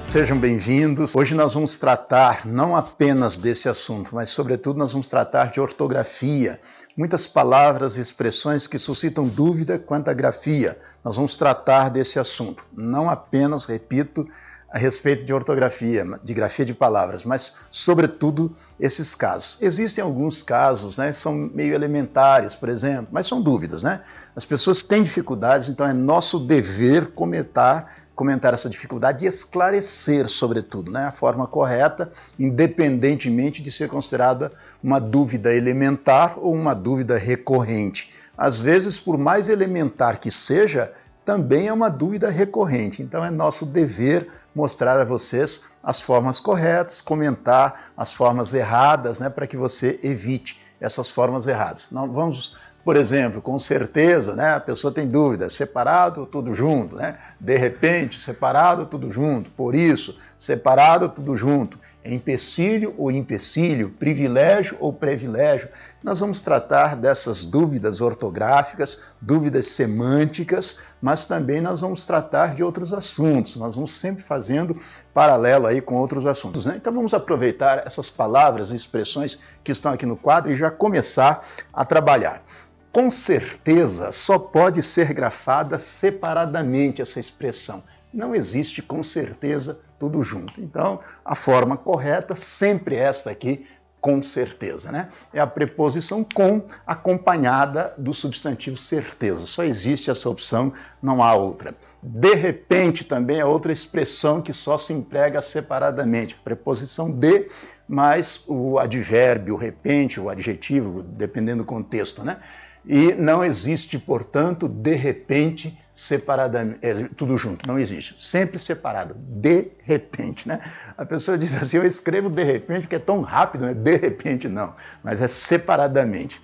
Sejam bem-vindos. Hoje nós vamos tratar não apenas desse assunto, mas sobretudo nós vamos tratar de ortografia. Muitas palavras e expressões que suscitam dúvida quanto à grafia. Nós vamos tratar desse assunto. Não apenas, repito, a respeito de ortografia, de grafia de palavras, mas sobretudo esses casos. Existem alguns casos, né, são meio elementares, por exemplo, mas são dúvidas, né? As pessoas têm dificuldades, então é nosso dever comentar essa dificuldade e esclarecer, sobretudo, né, a forma correta, independentemente de ser considerada uma dúvida elementar ou uma dúvida recorrente. Às vezes, por mais elementar que seja, também é uma dúvida recorrente. Então é nosso dever mostrar a vocês as formas corretas, comentar as formas erradas, né, para que você evite essas formas erradas. Não vamos, por exemplo, com certeza, né, a pessoa tem dúvida, separado ou tudo junto, né? De repente, separado ou tudo junto, por isso, separado ou tudo junto, empecilho ou empecilho, privilégio ou privilégio. Nós vamos tratar dessas dúvidas ortográficas, dúvidas semânticas, mas também nós vamos tratar de outros assuntos. Nós vamos sempre fazendo paralelo aí com outros assuntos, né? Então vamos aproveitar essas palavras e expressões que estão aqui no quadro e já começar a trabalhar. Com certeza só pode ser grafada separadamente essa expressão. Não existe com certeza tudo junto. Então, a forma correta sempre é esta aqui, com certeza, né? É a preposição com acompanhada do substantivo certeza. Só existe essa opção, não há outra. De repente também é outra expressão que só se emprega separadamente. Preposição de, mais o advérbio, o repente, o adjetivo, dependendo do contexto, né? E não existe, portanto, de repente, separadamente, tudo junto, não existe. Sempre separado, de repente, né? A pessoa diz assim, eu escrevo de repente porque é tão rápido, né? De repente não, mas é separadamente.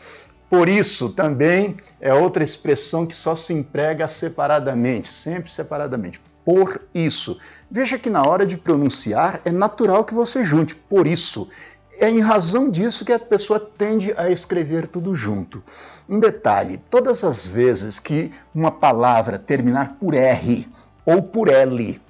Por isso, também é outra expressão que só se emprega separadamente, sempre separadamente. Por isso. Veja que na hora de pronunciar é natural que você junte, por isso. É em razão disso que a pessoa tende a escrever tudo junto. Um detalhe, todas as vezes que uma palavra terminar por R ou por L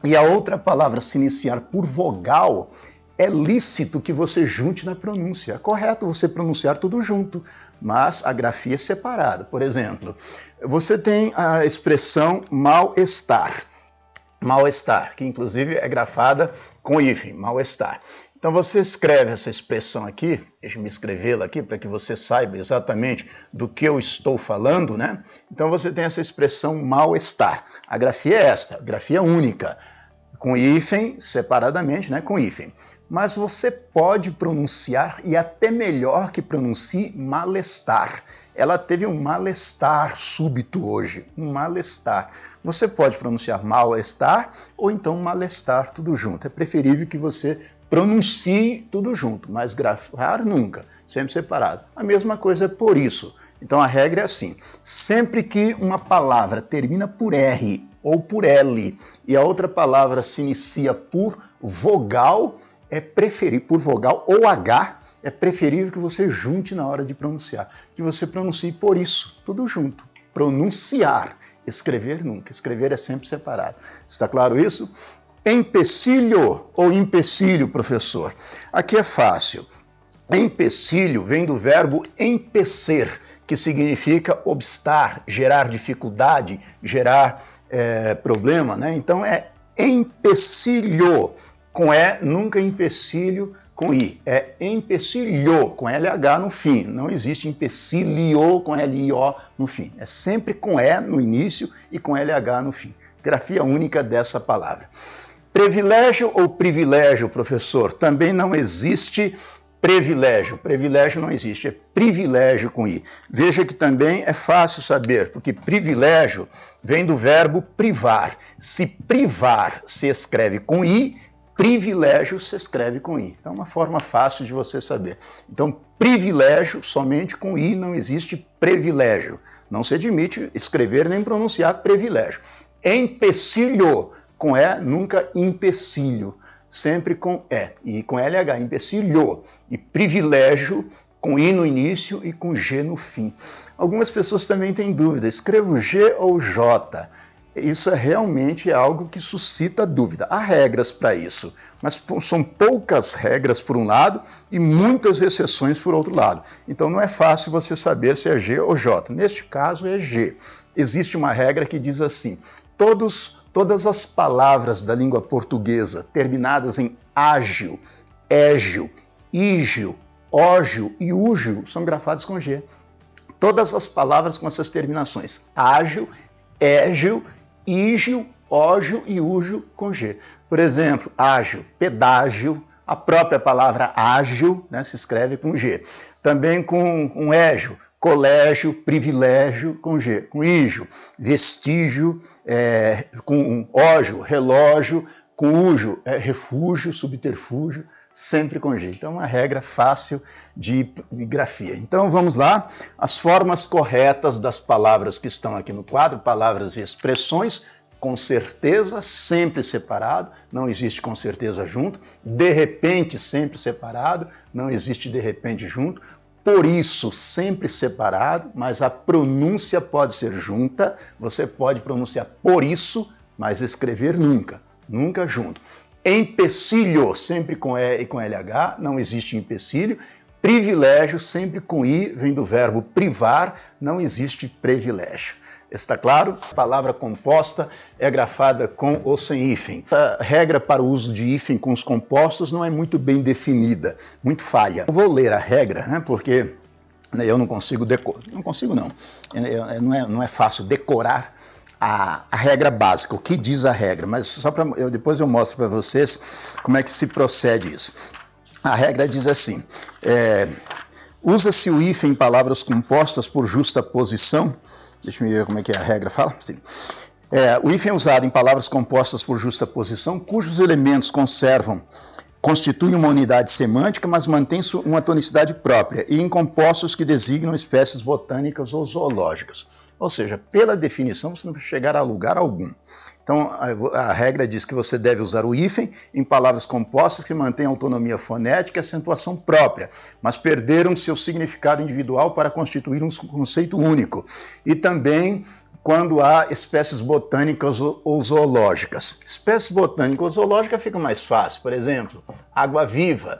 e a outra palavra se iniciar por vogal, é lícito que você junte na pronúncia. É correto você pronunciar tudo junto, mas a grafia é separada. Por exemplo, você tem a expressão mal-estar. Mal-estar, que inclusive é grafada com hífen, mal-estar. Então você escreve essa expressão aqui, deixa-me escrevê-la aqui para que você saiba exatamente do que eu estou falando, né? Então você tem essa expressão mal-estar. A grafia é esta, a grafia única, com hífen, separadamente, né? Com hífen. Mas você pode pronunciar, e até melhor que pronuncie, mal-estar. Ela teve um mal-estar súbito hoje, um mal-estar. Você pode pronunciar mal-estar ou então mal-estar tudo junto. É preferível que você pronuncie tudo junto, mas grafar nunca, sempre separado. A mesma coisa é por isso. Então a regra é assim, sempre que uma palavra termina por R ou por L e a outra palavra se inicia por vogal, é preferível, por vogal ou H, é preferível que você junte na hora de pronunciar, que você pronuncie por isso, tudo junto. Pronunciar, escrever nunca, escrever é sempre separado. Está claro isso? Empecilho ou empecilho, professor? Aqui é fácil. Empecilho vem do verbo empecer, que significa obstar, gerar dificuldade, gerar problema, né? Então é empecilho, com E, nunca empecilho com I. É empecilho, com LH no fim. Não existe empecilho com LIO no fim. É sempre com E no início e com LH no fim. Grafia única dessa palavra. Privilégio ou privilégio, professor? Também não existe privilégio. Privilégio não existe, é privilégio com I. Veja que também é fácil saber, porque privilégio vem do verbo privar. Se privar se escreve com I, privilégio se escreve com I. Então é uma forma fácil de você saber. Então, privilégio somente com I, não existe privilégio. Não se admite escrever nem pronunciar privilégio. Empecilho, com E, nunca empecilho, sempre com E. E com LH, empecilho. E privilégio, com I no início e com G no fim. Algumas pessoas também têm dúvida, escrevo G ou J? Isso é realmente algo que suscita dúvida. Há regras para isso, mas são poucas regras por um lado e muitas exceções por outro lado. Então não é fácil você saber se é G ou J. Neste caso é G. Existe uma regra que diz assim: todas as palavras da língua portuguesa terminadas em ágil, égil, ígil, ógil e úgil são grafadas com G. Todas as palavras com essas terminações: ágil, égil, ígil, ógil e úgil com G. Por exemplo, ágil, pedágio, a própria palavra ágil, né, se escreve com G. Também com égio, colégio, privilégio com G. Com ígio, vestígio, com ógio, relógio, com úgio, refúgio, subterfúgio, sempre com G. Então, é uma regra fácil de grafia. Então, vamos lá. As formas corretas das palavras que estão aqui no quadro, palavras e expressões, com certeza, sempre separado, não existe com certeza junto. De repente, sempre separado, não existe de repente junto. Por isso, sempre separado, mas a pronúncia pode ser junta. Você pode pronunciar por isso, mas escrever nunca, nunca junto. Empecilho, sempre com E e com LH, não existe empecilho. Privilégio, sempre com I, vem do verbo privar, não existe privilégio. Está claro? A palavra composta é grafada com ou sem hífen. A regra para o uso de hífen com os compostos não é muito bem definida, muito falha. Eu vou ler a regra, né, porque eu não consigo decorar. Não consigo não. Não é fácil decorar a regra básica, o que diz a regra, mas só para depois eu mostro para vocês como é que se procede isso. A regra diz assim: usa-se o hífen em palavras compostas por justa posição. Deixa eu ver como é que a regra fala. Sim. O hífen é usado em palavras compostas por justa posição, cujos elementos constituem uma unidade semântica, mas mantêm uma tonicidade própria, e em compostos que designam espécies botânicas ou zoológicas. Ou seja, pela definição, você não vai chegar a lugar algum. Então, a regra diz que você deve usar o hífen em palavras compostas que mantêm autonomia fonética e acentuação própria, mas perderam seu significado individual para constituir um conceito único. E também quando há espécies botânicas ou zoológicas. Espécies botânicas ou zoológicas fica mais fácil. Por exemplo, água-viva.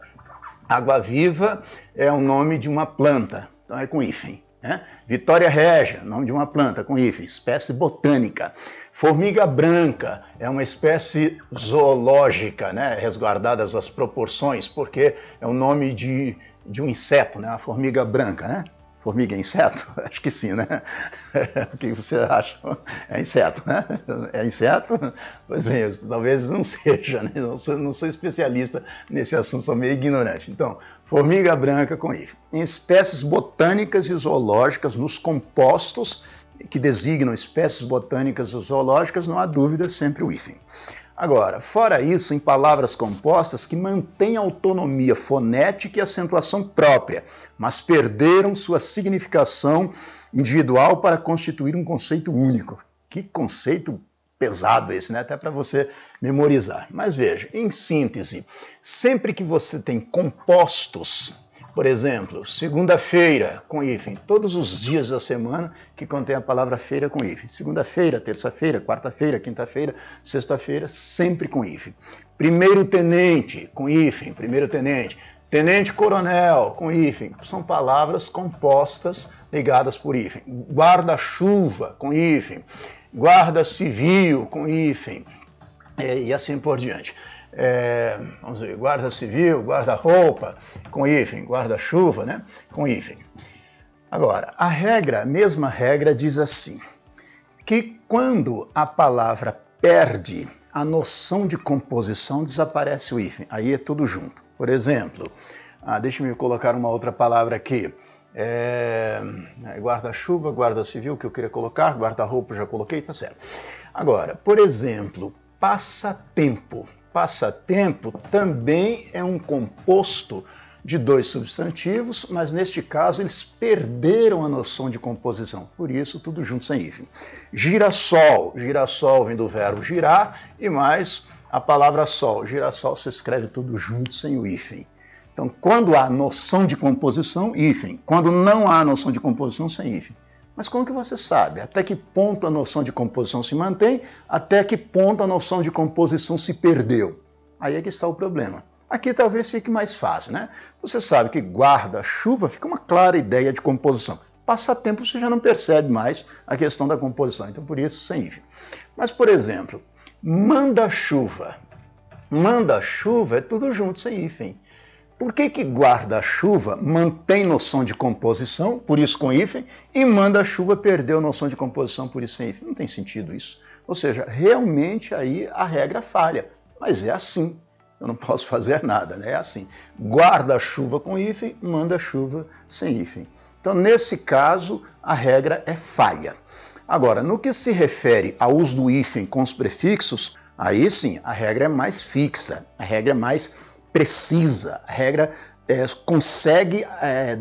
Água-viva é o nome de uma planta, então é com hífen. Vitória régia, nome de uma planta com hífen, espécie botânica. Formiga branca é uma espécie zoológica, né, resguardadas as proporções, porque é o nome de um inseto, né, a formiga branca, né? Formiga é inseto? Acho que sim, né? O que você acha? É inseto, né? É inseto? Pois bem, talvez não seja, né? Não sou especialista nesse assunto, sou meio ignorante. Então, formiga branca com hífen. Em espécies botânicas e zoológicas, nos compostos que designam espécies botânicas e zoológicas, não há dúvida, sempre o hífen. Agora, fora isso, em palavras compostas que mantêm autonomia fonética e acentuação própria, mas perderam sua significação individual para constituir um conceito único. Que conceito pesado esse, né? Até para você memorizar. Mas veja, em síntese, sempre que você tem compostos, por exemplo, segunda-feira com hífen, todos os dias da semana que contém a palavra feira com hífen. Segunda-feira, terça-feira, quarta-feira, quinta-feira, sexta-feira, sempre com hífen. Primeiro-tenente com hífen, primeiro-tenente. Tenente-coronel com hífen. São palavras compostas ligadas por hífen. Guarda-chuva com hífen. Guarda-civil com hífen. E assim por diante. Vamos ver, guarda civil, guarda-roupa, com hífen, guarda-chuva, né? Com hífen. Agora, a mesma regra diz assim, que quando a palavra perde a noção de composição, desaparece o hífen, aí é tudo junto. Por exemplo, deixa-me colocar uma outra palavra aqui, guarda-chuva, guarda-civil, que eu queria colocar, guarda-roupa já coloquei, tá certo. Agora, por exemplo, passatempo. Passatempo também é um composto de dois substantivos, mas neste caso eles perderam a noção de composição, por isso tudo junto sem hífen. Girassol, girassol vem do verbo girar e mais a palavra sol. Girassol se escreve tudo junto sem o hífen. Então, quando há noção de composição, hífen. Quando não há noção de composição, sem hífen. Mas como que você sabe? Até que ponto a noção de composição se mantém? Até que ponto a noção de composição se perdeu? Aí é que está o problema. Aqui talvez fique mais fácil, né? Você sabe que guarda-chuva fica uma clara ideia de composição. Passa tempo, você já não percebe mais a questão da composição. Então, por isso, sem hífen. Mas, por exemplo, manda-chuva. Manda-chuva é tudo junto, sem hífen. Por que guarda-chuva mantém noção de composição, por isso com hífen, e manda-chuva perdeu noção de composição, por isso sem hífen? Não tem sentido isso. Ou seja, realmente aí a regra falha. Mas é assim. Eu não posso fazer nada, né? É assim. Guarda-chuva com hífen, manda-chuva sem hífen. Então, nesse caso, a regra é falha. Agora, no que se refere ao uso do hífen com os prefixos, aí sim, a regra é mais fixa, a regra é mais precisa, a regra consegue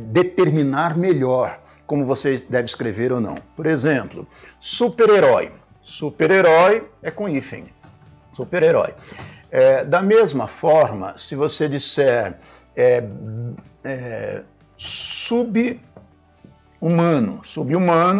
determinar melhor como você deve escrever ou não. Por exemplo, super-herói. Super-herói é com hífen. Super-herói. Da mesma forma, se você disser sub-humano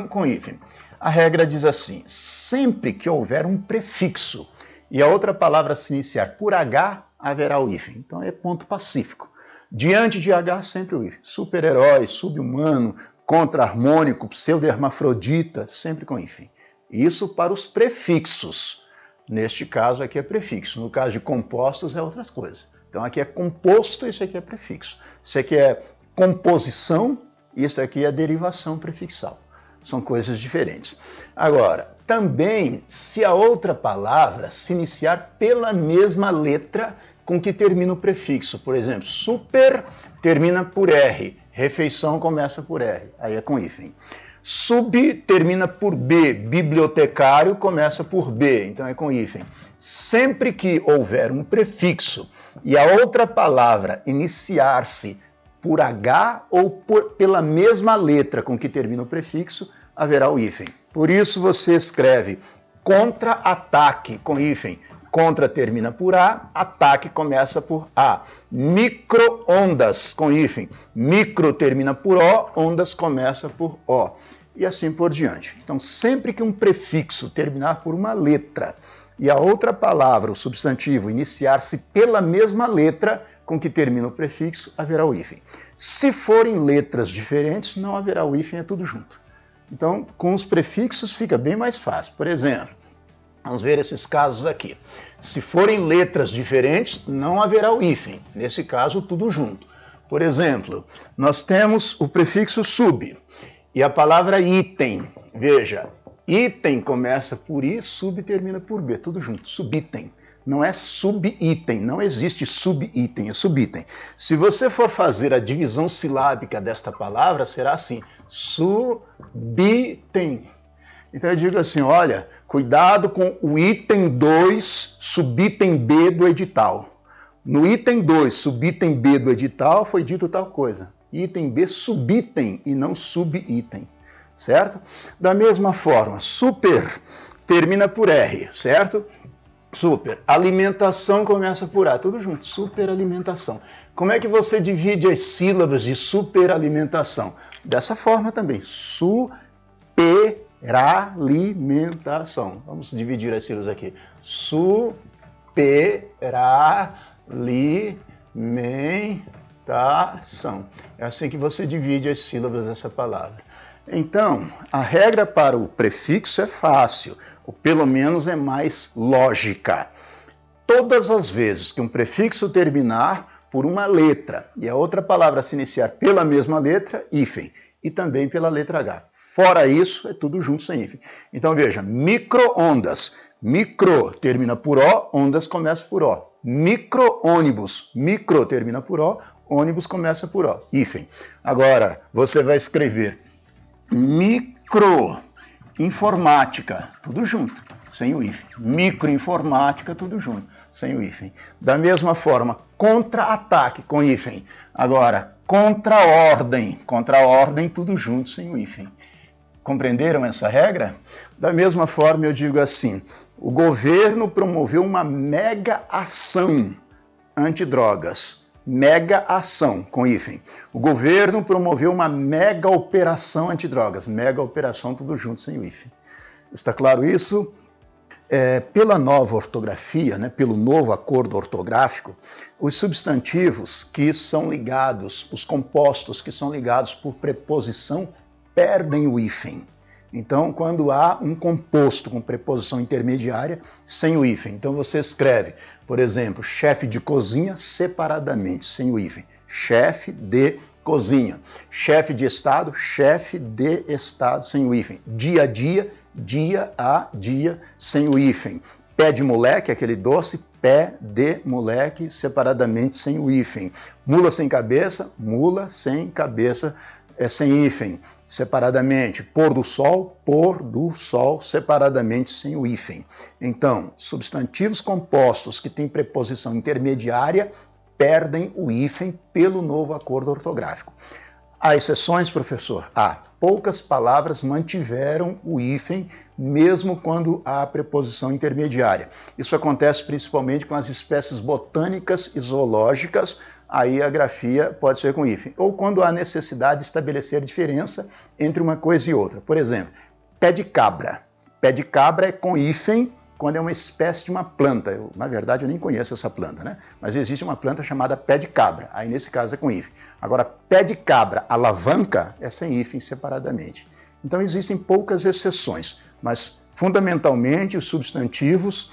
com hífen. A regra diz assim, sempre que houver um prefixo e a outra palavra se iniciar por H, haverá o hífen. Então é ponto pacífico. Diante de H, sempre o hífen. Super-herói, sub-humano, contra-harmônico, pseudo-hermafrodita, sempre com hífen. Isso para os prefixos. Neste caso aqui é prefixo. No caso de compostos é outras coisas. Então aqui é composto, isso aqui é prefixo. Isso aqui é composição, isso aqui é derivação prefixal. São coisas diferentes. Agora, também, se a outra palavra se iniciar pela mesma letra com que termina o prefixo, por exemplo, super termina por R, refeição começa por R, aí é com hífen. Sub termina por B, bibliotecário começa por B, então é com hífen. Sempre que houver um prefixo e a outra palavra iniciar-se por H ou pela mesma letra com que termina o prefixo, haverá o hífen. Por isso você escreve contra-ataque com hífen. Contra termina por A, ataque começa por A. Micro-ondas com hífen. Micro termina por O, ondas começa por O. E assim por diante. Então, sempre que um prefixo terminar por uma letra e a outra palavra, o substantivo, iniciar-se pela mesma letra com que termina o prefixo, haverá o hífen. Se forem letras diferentes, não haverá o hífen, é tudo junto. Então, com os prefixos fica bem mais fácil. Por exemplo, vamos ver esses casos aqui. Se forem letras diferentes, não haverá o hífen. Nesse caso, tudo junto. Por exemplo, nós temos o prefixo sub e a palavra item. Veja, item começa por I, sub termina por B, tudo junto, subitem. Não é subitem, não existe subitem, é subitem. Se você for fazer a divisão silábica desta palavra, será assim, subitem. Então eu digo assim, olha, cuidado com o item 2, subitem B do edital. No item 2, subitem B do edital, foi dito tal coisa. Item B, subitem e não subitem. Certo? Da mesma forma, super termina por R, certo? Super. Alimentação começa por A, tudo junto, superalimentação. Como é que você divide as sílabas de superalimentação? Dessa forma também, superalimentação. Vamos dividir as sílabas aqui. Superalimentação. É assim que você divide as sílabas dessa palavra. Então, a regra para o prefixo é fácil, ou pelo menos é mais lógica. Todas as vezes que um prefixo terminar por uma letra e a outra palavra se iniciar pela mesma letra, hífen, e também pela letra H. Fora isso, é tudo junto sem hífen. Então, veja, micro-ondas. Micro termina por O, ondas começa por O. Micro-ônibus. Micro termina por O, ônibus começa por O. Hífen. Agora, você vai escrever microinformática, tudo junto, sem o hífen. Microinformática, tudo junto, sem o hífen. Da mesma forma, contra-ataque, com hífen. Agora, contra-ordem, tudo junto, sem o hífen. Compreenderam essa regra? Da mesma forma, eu digo assim, o governo promoveu uma mega ação antidrogas. Mega ação, com hífen. O governo promoveu uma mega operação antidrogas. Mega operação, tudo junto, sem o hífen. Está claro isso? Pela nova ortografia, né, pelo novo acordo ortográfico, os substantivos que são ligados, os compostos que são ligados por preposição, perdem o hífen. Então, quando há um composto com preposição intermediária, sem o hífen. Então, você escreve, por exemplo, chefe de cozinha separadamente, sem o hífen. Chefe de cozinha. Chefe de estado, chefe de estado, sem o hífen. Dia a dia, dia a dia, sem o hífen. Pé de moleque, aquele doce, pé de moleque, separadamente, sem o hífen. Mula sem cabeça, sem hífen, separadamente. Pôr do sol, separadamente, sem o hífen. Então, substantivos compostos que têm preposição intermediária perdem o hífen pelo novo acordo ortográfico. Há exceções, professor? Há. Poucas palavras mantiveram o hífen, mesmo quando há preposição intermediária. Isso acontece principalmente com as espécies botânicas e zoológicas, aí a grafia pode ser com hífen. Ou quando há necessidade de estabelecer diferença entre uma coisa e outra. Por exemplo, pé de cabra. Pé de cabra é com hífen quando é uma espécie de uma planta. Na verdade, eu nem conheço essa planta, né? Mas existe uma planta chamada pé de cabra. Aí, nesse caso, é com hífen. Agora, pé de cabra, alavanca, é sem hífen separadamente. Então, existem poucas exceções, mas, fundamentalmente, os substantivos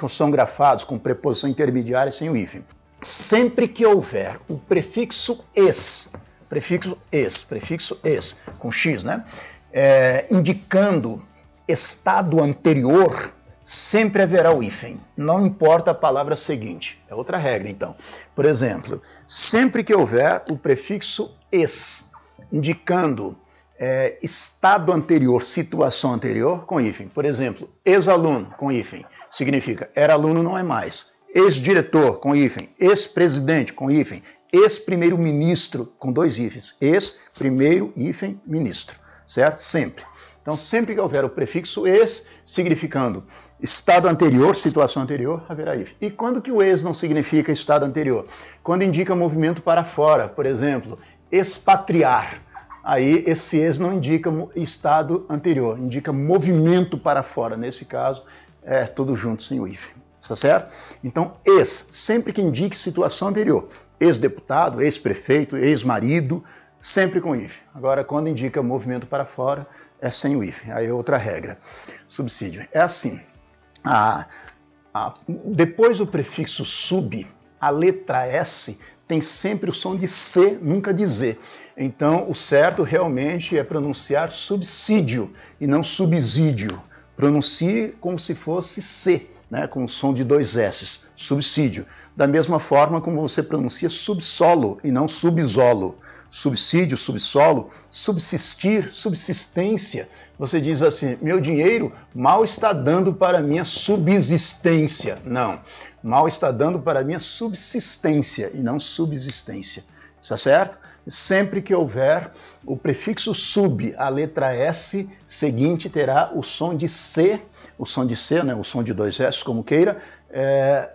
são grafados com preposição intermediária sem o hífen. Sempre que houver o prefixo es, com x, né? Indicando estado anterior, sempre haverá o hífen. Não importa a palavra seguinte. É outra regra, então. Por exemplo, sempre que houver o prefixo es, indicando estado anterior, situação anterior, com hífen. Por exemplo, ex-aluno, com hífen. Significa era aluno, não é mais. Ex-diretor, com hífen. Ex-presidente, com hífen. Ex-primeiro-ministro, com dois hífens. Ex-primeiro, hífen, ministro. Certo? Sempre. Então, sempre que houver o prefixo es, significando estado anterior, situação anterior, haverá hífen. E quando que o es não significa estado anterior? Quando indica movimento para fora, por exemplo, expatriar. Aí, esse es não indica estado anterior, indica movimento para fora. Nesse caso, é tudo junto, sem o hífen. Está certo? Então, ex, sempre que indique situação anterior. Ex-deputado, ex-prefeito, ex-marido, sempre com hífen. Agora, quando indica movimento para fora, é sem o hífen. Aí é outra regra. Subsídio. É assim. Depois do prefixo sub, a letra S tem sempre o som de C, nunca de Z. Então, o certo realmente é pronunciar subsídio e não subsídio. Pronuncie como se fosse C, né, com o som de dois S, subsídio. Da mesma forma como você pronuncia subsolo e não subsolo. Subsídio, subsolo, subsistir, subsistência. Você diz assim, meu dinheiro mal está dando para minha subsistência. Não, mal está dando para minha subsistência e não subsistência. Está certo? Sempre que houver o prefixo sub, a letra S seguinte terá o som de C, né, o som de dois S, como queira,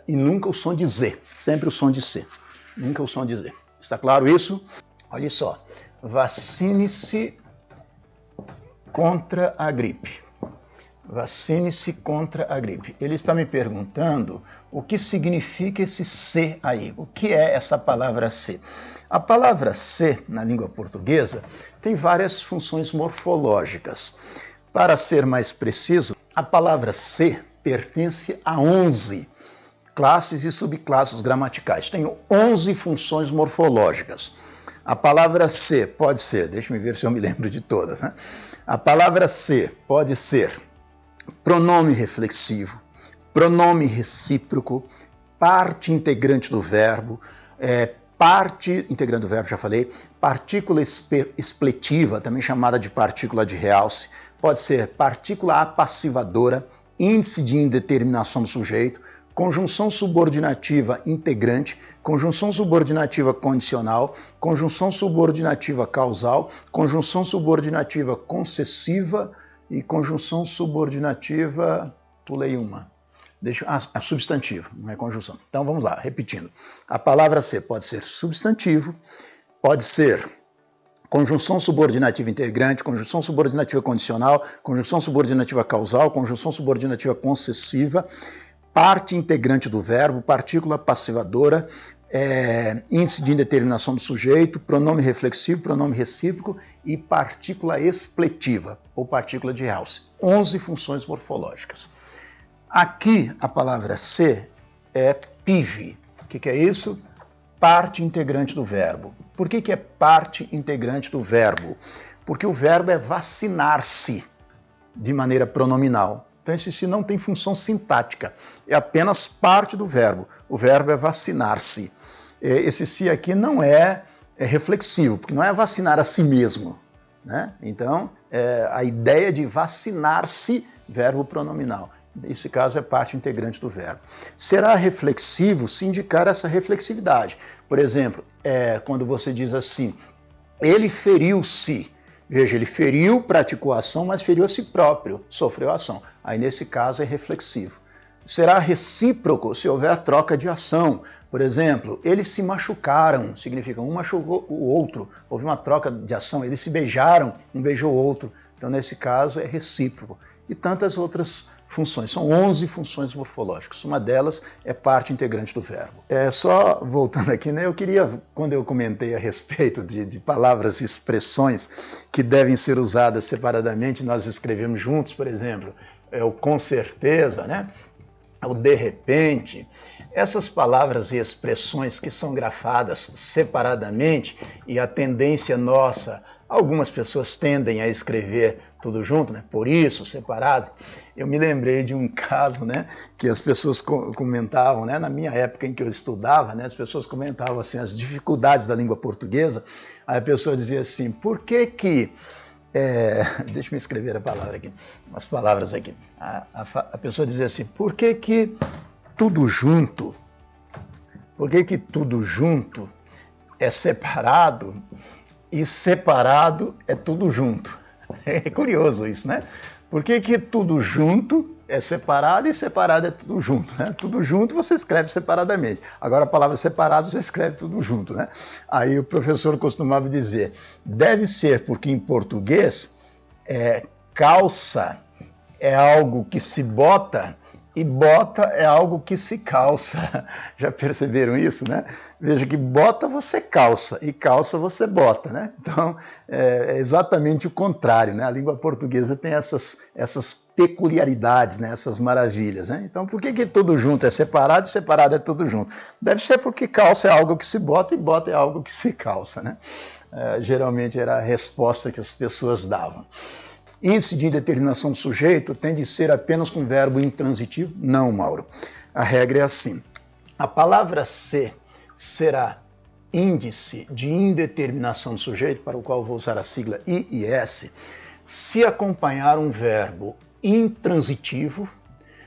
e nunca o som de Z. Sempre o som de C, nunca o som de Z. Está claro isso? Olha só, vacine-se contra a gripe. Vacine-se contra a gripe. Ele está me perguntando o que significa esse C aí. O que é essa palavra C? A palavra C, na língua portuguesa, tem várias funções morfológicas. Para ser mais preciso, a palavra C pertence a 11 classes e subclasses gramaticais. Tem 11 funções morfológicas. A palavra C pode ser, deixa-me ver se eu me lembro de todas, né? A palavra C pode ser pronome reflexivo, pronome recíproco, parte integrante do verbo, parte integrante do verbo, já falei, partícula expletiva, também chamada de partícula de realce, pode ser partícula apassivadora, índice de indeterminação do sujeito, conjunção subordinativa integrante, conjunção subordinativa condicional, conjunção subordinativa causal, conjunção subordinativa concessiva e conjunção subordinativa, pulei uma, Substantivo, não é conjunção. Então vamos lá, repetindo. A palavra ser pode ser substantivo, pode ser conjunção subordinativa integrante, conjunção subordinativa condicional, conjunção subordinativa causal, conjunção subordinativa concessiva, parte integrante do verbo, partícula passivadora, índice de indeterminação do sujeito, pronome reflexivo, pronome recíproco e partícula expletiva, ou partícula de realce. 11 funções morfológicas. Aqui a palavra ser é PIV. O que é isso? Parte integrante do verbo. Por que é parte integrante do verbo? Porque o verbo é vacinar-se de maneira pronominal. Então esse se não tem função sintática, é apenas parte do verbo. O verbo é vacinar-se. Esse se aqui não é reflexivo, porque não é vacinar a si mesmo, né? Então, a ideia de vacinar-se, verbo pronominal. Nesse caso, é parte integrante do verbo. Será reflexivo se indicar essa reflexividade. Por exemplo, quando você diz assim, ele feriu-se. Veja, ele feriu, praticou a ação, mas feriu a si próprio, sofreu a ação. Aí, nesse caso, é reflexivo. Será recíproco se houver troca de ação. Por exemplo, eles se machucaram, significa um machucou o outro. Houve uma troca de ação, eles se beijaram, um beijou o outro. Então, nesse caso, é recíproco. E tantas outras funções. São 11 funções morfológicas. Uma delas é parte integrante do verbo. Só voltando aqui, né? Eu queria, quando eu comentei a respeito de palavras e expressões que devem ser usadas separadamente, nós escrevemos juntos, por exemplo, o com certeza, né? O de repente, essas palavras e expressões que são grafadas separadamente, e a tendência nossa, algumas pessoas tendem a escrever tudo junto, né? Por isso, separado. Eu me lembrei de um caso, né, que as pessoas comentavam, né, na minha época em que eu estudava, né, as pessoas comentavam assim, as dificuldades da língua portuguesa. Aí a pessoa dizia assim, por que que... deixa eu escrever a palavra aqui, as palavras aqui. A pessoa dizia assim, por que que tudo junto é separado e separado é tudo junto? É curioso isso, né? Por que que tudo junto é separado e separado é tudo junto, né? Tudo junto você escreve separadamente. Agora a palavra separado você escreve tudo junto, né? Aí o professor costumava dizer, deve ser porque em português calça é algo que se bota e bota é algo que se calça. Já perceberam isso, né? Veja que bota você calça e calça você bota, né? Então, é exatamente o contrário, né? A língua portuguesa tem essas peculiaridades, né? Essas maravilhas, né? Então, por que tudo junto é separado e separado é tudo junto? Deve ser porque calça é algo que se bota e bota é algo que se calça, né? Geralmente era a resposta que as pessoas davam. Índice de indeterminação do sujeito tem de ser apenas com verbo intransitivo? Não, Mauro. A regra é assim. A palavra ser será índice de indeterminação do sujeito, para o qual vou usar a sigla IIS, se acompanhar um verbo intransitivo,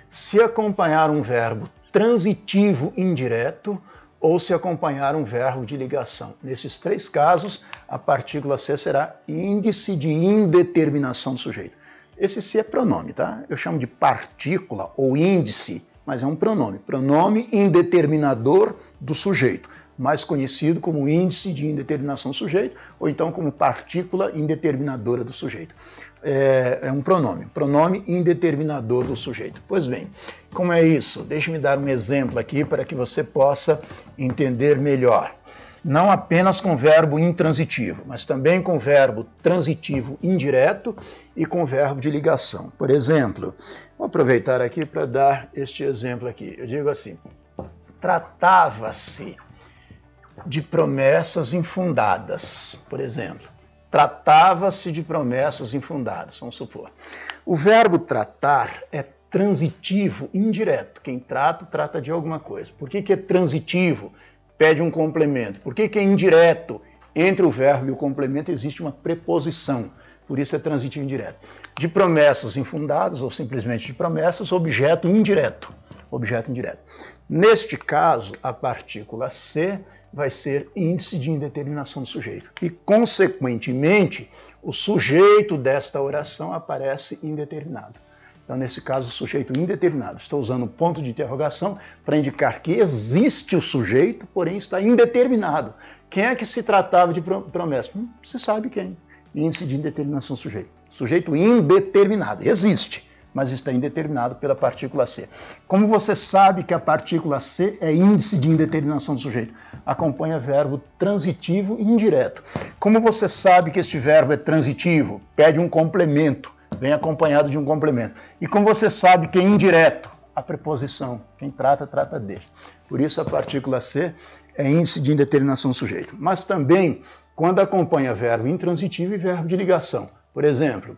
se acompanhar um verbo transitivo indireto ou se acompanhar um verbo de ligação. Nesses três casos, a partícula ser será índice de indeterminação do sujeito. Esse se é pronome, tá? Eu chamo de partícula ou índice, mas é um pronome. Pronome indeterminador do sujeito, mais conhecido como índice de indeterminação do sujeito, ou então como partícula indeterminadora do sujeito. É um pronome indeterminador do sujeito. Pois bem, como é isso? Deixe-me dar um exemplo aqui para que você possa entender melhor. Não apenas com verbo intransitivo, mas também com verbo transitivo indireto e com verbo de ligação. Por exemplo, vou aproveitar aqui para dar este exemplo aqui. Eu digo assim, tratava-se de promessas infundadas, por exemplo. Tratava-se de promessas infundadas, vamos supor. O verbo tratar é transitivo indireto. Quem trata, trata de alguma coisa. Por que é transitivo? Pede um complemento. Por que é indireto? Entre o verbo e o complemento existe uma preposição. Por isso é transitivo indireto. De promessas infundadas, ou simplesmente de promessas, objeto indireto. Objeto indireto. Neste caso, a partícula ser vai ser índice de indeterminação do sujeito. E, consequentemente, o sujeito desta oração aparece indeterminado. Então, nesse caso, o sujeito indeterminado. Estou usando o ponto de interrogação para indicar que existe o sujeito, porém está indeterminado. Quem é que se tratava de promessa? Você sabe quem. Índice de indeterminação do sujeito. Sujeito indeterminado. Existe, mas está indeterminado pela partícula C. Como você sabe que a partícula C é índice de indeterminação do sujeito? Acompanha verbo transitivo e indireto. Como você sabe que este verbo é transitivo? Pede um complemento. Vem acompanhado de um complemento. E como você sabe que é indireto, a preposição, quem trata, trata de. Por isso a partícula C é índice de indeterminação do sujeito. Mas também quando acompanha verbo intransitivo e verbo de ligação. Por exemplo,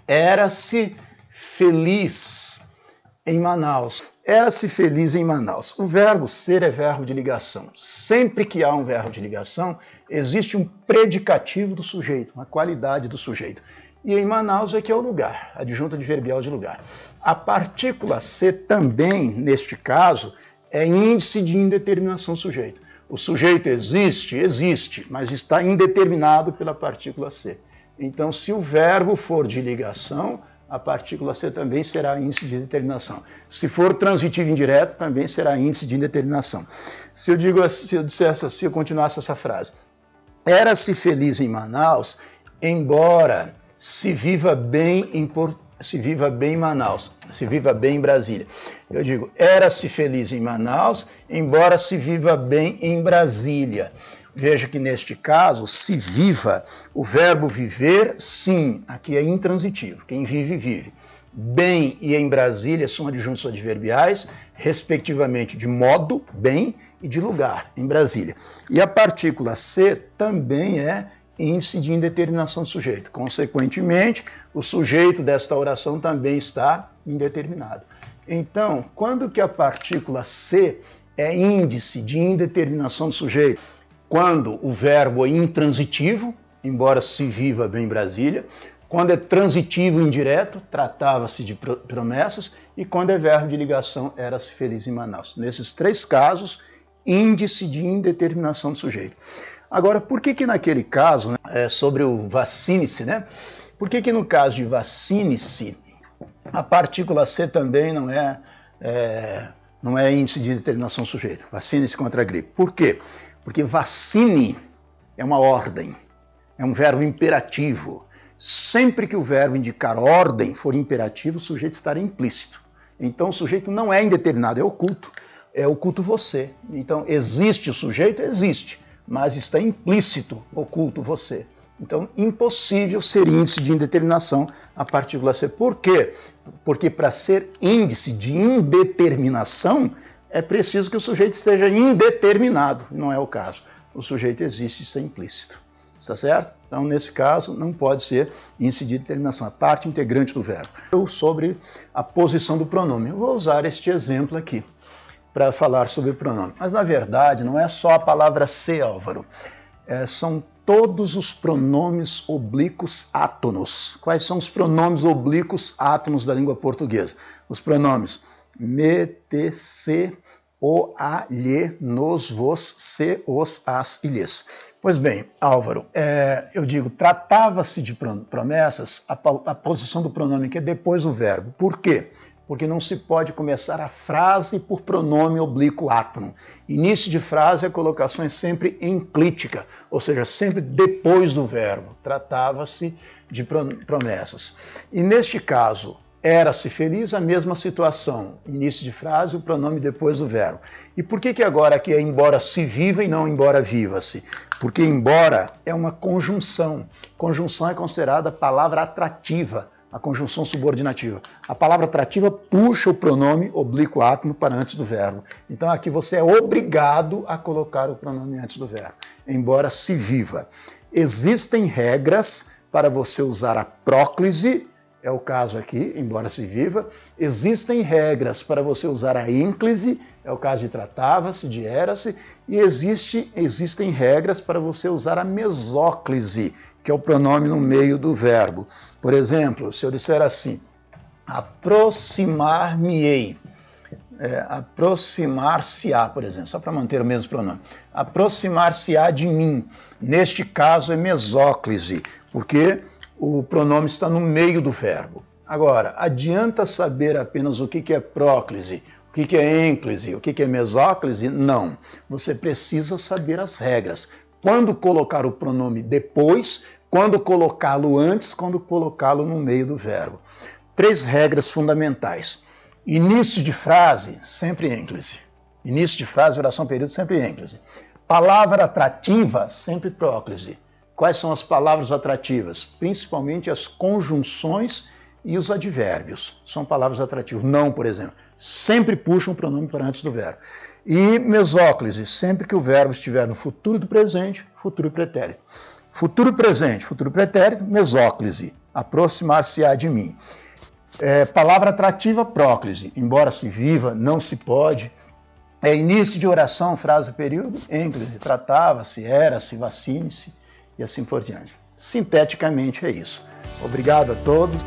era-se feliz em Manaus. Era-se feliz em Manaus. O verbo ser é verbo de ligação. Sempre que há um verbo de ligação, existe um predicativo do sujeito, uma qualidade do sujeito. E em Manaus é que é o lugar, adjunto adverbial de lugar. A partícula C também, neste caso, é índice de indeterminação do sujeito. O sujeito existe? Existe, mas está indeterminado pela partícula C. Então, se o verbo for de ligação, a partícula C também será índice de indeterminação. Se for transitivo indireto, também será índice de indeterminação. Se eu continuasse essa frase, era-se feliz em Manaus, embora se viva bem em Manaus, se viva bem em Brasília. Eu digo, era-se feliz em Manaus, embora se viva bem em Brasília. Veja que neste caso, se viva, o verbo viver, sim, aqui é intransitivo, quem vive, vive. Bem e em Brasília são adjuntos adverbiais, respectivamente de modo, bem, e de lugar, em Brasília. E a partícula C também é índice de indeterminação do sujeito. Consequentemente, o sujeito desta oração também está indeterminado. Então, quando que a partícula C é índice de indeterminação do sujeito? Quando o verbo é intransitivo, embora se viva bem em Brasília, quando é transitivo indireto, tratava-se de promessas, e quando é verbo de ligação, era-se feliz em Manaus. Nesses três casos, índice de indeterminação do sujeito. Agora, por que naquele caso, né, sobre o vacine-se, né? Por que no caso de vacine-se, a partícula C também não é índice de determinação do sujeito? Vacine-se contra a gripe. Por quê? Porque vacine é uma ordem, é um verbo imperativo. Sempre que o verbo indicar ordem for imperativo, o sujeito estará implícito. Então o sujeito não é indeterminado, é oculto você. Então existe o sujeito? Existe, mas está implícito, oculto você. Então impossível ser índice de indeterminação a partícula C. Por quê? Porque para ser índice de indeterminação, é preciso que o sujeito esteja indeterminado, não é o caso. O sujeito existe e está implícito, está certo? Então, nesse caso, não pode ser índice de determinação, a parte integrante do verbo. Sobre a posição do pronome. Eu vou usar este exemplo aqui para falar sobre o pronome. Mas, na verdade, não é só a palavra ser, Álvaro. São todos os pronomes oblíquos átonos. Quais são os pronomes oblíquos átonos da língua portuguesa? Os pronomes me, te, se, o, a, lhe, nos, vos, se, os, as e lhes. Pois bem, Álvaro, eu digo, tratava-se de promessas, a posição do pronome que é depois do verbo. Por quê? Porque não se pode começar a frase por pronome oblíquo átono. Início de frase, a colocação é sempre enclítica, ou seja, sempre depois do verbo. Tratava-se de promessas. E neste caso, era-se feliz, a mesma situação. Início de frase, o pronome depois do verbo. E por que agora aqui é embora se viva e não embora viva-se? Porque embora é uma conjunção. Conjunção é considerada palavra atrativa, a conjunção subordinativa. A palavra atrativa puxa o pronome oblíquo átono para antes do verbo. Então aqui você é obrigado a colocar o pronome antes do verbo. Embora se viva. Existem regras para você usar a próclise, é o caso aqui, embora se viva. Existem regras para você usar a ínclise, é o caso de tratava-se, de era-se, e existem regras para você usar a mesóclise, que é o pronome no meio do verbo. Por exemplo, se eu disser assim, aproximar-me-ei, aproximar-se-á, por exemplo, só para manter o mesmo pronome. Aproximar-se-á de mim. Neste caso é mesóclise, porque o pronome está no meio do verbo. Agora, adianta saber apenas o que é próclise, o que é ênclise, o que é mesóclise? Não. Você precisa saber as regras. Quando colocar o pronome depois, quando colocá-lo antes, quando colocá-lo no meio do verbo. 3 regras fundamentais. Início de frase, sempre ênclise. Início de frase, oração, período, sempre ênclise. Palavra atrativa, sempre próclise. Quais são as palavras atrativas? Principalmente as conjunções e os advérbios. São palavras atrativas. Não, por exemplo. Sempre puxa um pronome para antes do verbo. E mesóclise, sempre que o verbo estiver no futuro do presente, futuro pretérito. Futuro presente, futuro pretérito, mesóclise. Aproximar-se-á de mim. Palavra atrativa, próclise. Embora se viva, não se pode. Início de oração, frase, período, ênclise. Tratava-se, era-se, vacine-se e assim por diante. Sinteticamente é isso. Obrigado a todos.